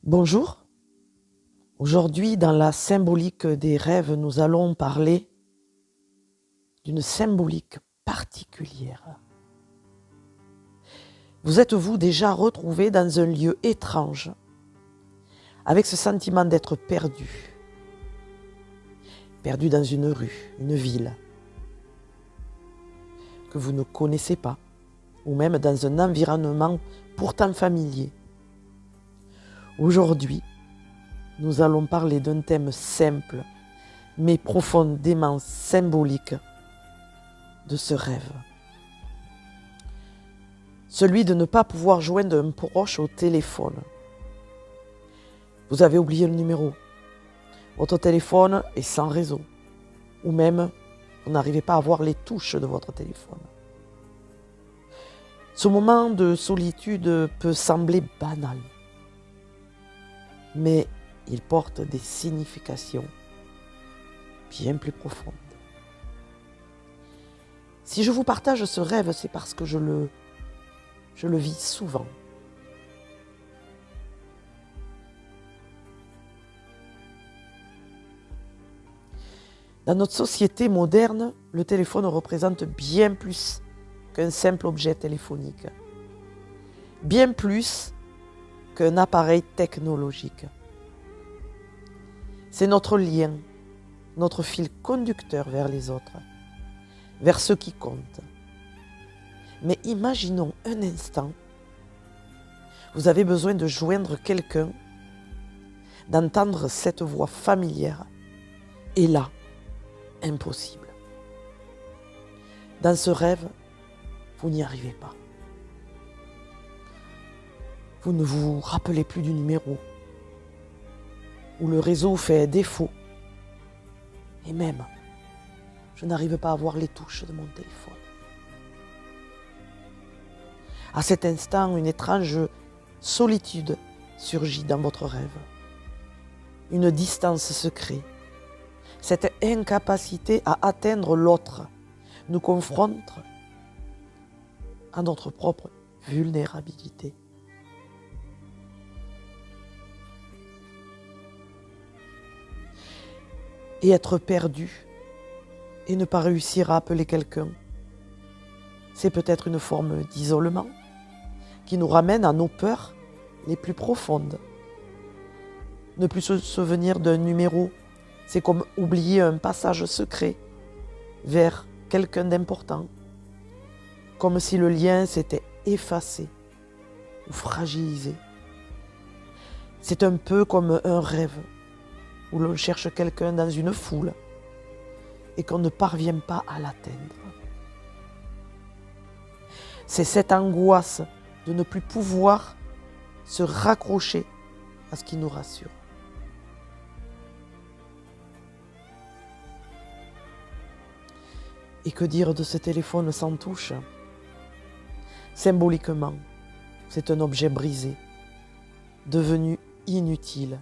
Bonjour, aujourd'hui dans la symbolique des rêves, nous allons parler d'une symbolique particulière. Vous êtes-vous déjà retrouvé dans un lieu étrange, avec ce sentiment d'être perdu, perdu dans une rue, une ville, que vous ne connaissez pas, ou même dans un environnement pourtant familier. Aujourd'hui, nous allons parler d'un thème simple, mais profondément symbolique de ce rêve. Celui de ne pas pouvoir joindre un proche au téléphone. Vous avez oublié le numéro. Votre téléphone est sans réseau. Ou même, vous n'arrivez pas à voir les touches de votre téléphone. Ce moment de solitude peut sembler banal, mais il porte des significations bien plus profondes. Si je vous partage ce rêve, c'est parce que je le vis souvent. Dans notre société moderne, le téléphone représente bien plus qu'un simple objet téléphonique, bien plus qu'un appareil technologique. C'est notre lien, notre fil conducteur vers les autres, vers ceux qui comptent. Mais imaginons un instant, vous avez besoin de joindre quelqu'un, d'entendre cette voix familière, et là, impossible. Dans ce rêve, vous n'y arrivez pas. Vous ne vous rappelez plus du numéro, ou le réseau fait défaut. Et même, je n'arrive pas à voir les touches de mon téléphone. À cet instant, une étrange solitude surgit dans votre rêve. Une distance se crée. Cette incapacité à atteindre l'autre nous confronte à notre propre vulnérabilité. Et être perdu et ne pas réussir à appeler quelqu'un, c'est peut-être une forme d'isolement qui nous ramène à nos peurs les plus profondes. Ne plus se souvenir d'un numéro, c'est comme oublier un passage secret vers quelqu'un d'important, comme si le lien s'était effacé ou fragilisé. C'est un peu comme un rêve où l'on cherche quelqu'un dans une foule et qu'on ne parvient pas à l'atteindre. C'est cette angoisse de ne plus pouvoir se raccrocher à ce qui nous rassure. Et que dire de ce téléphone sans touche ? Symboliquement, c'est un objet brisé, devenu inutile,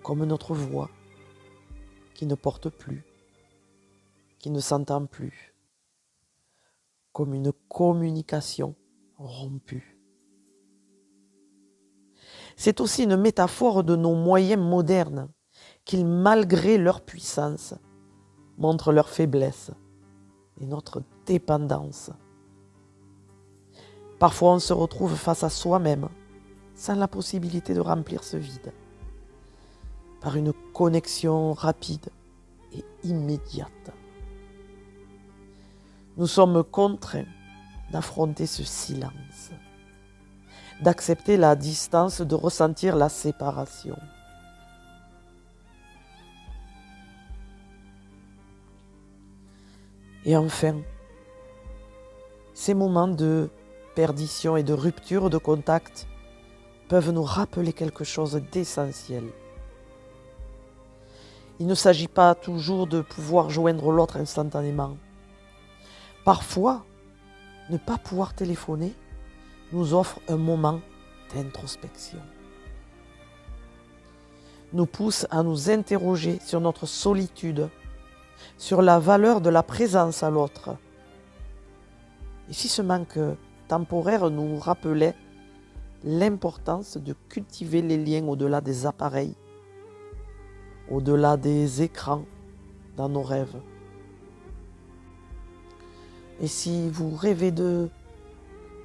comme notre voix, qui ne porte plus, qui ne s'entend plus, comme une communication rompue. C'est aussi une métaphore de nos moyens modernes, qui, malgré leur puissance, montrent leur faiblesse et notre dépendance. Parfois, on se retrouve face à soi-même, sans la possibilité de remplir ce vide, par une connexion rapide et immédiate. Nous sommes contraints d'affronter ce silence, d'accepter la distance, de ressentir la séparation. Et enfin, ces moments de perdition et de rupture de contact peuvent nous rappeler quelque chose d'essentiel. Il ne s'agit pas toujours de pouvoir joindre l'autre instantanément. Parfois, ne pas pouvoir téléphoner nous offre un moment d'introspection, nous pousse à nous interroger sur notre solitude, sur la valeur de la présence à l'autre. Et si ce manque temporaire nous rappelait l'importance de cultiver les liens au-delà des appareils, au-delà des écrans dans nos rêves. Et si vous rêvez de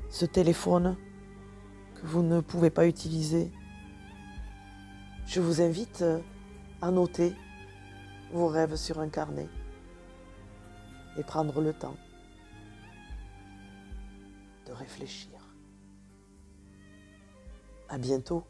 ce téléphone que vous ne pouvez pas utiliser, je vous invite à noter vos rêves sur un carnet et prendre le temps de réfléchir. À bientôt.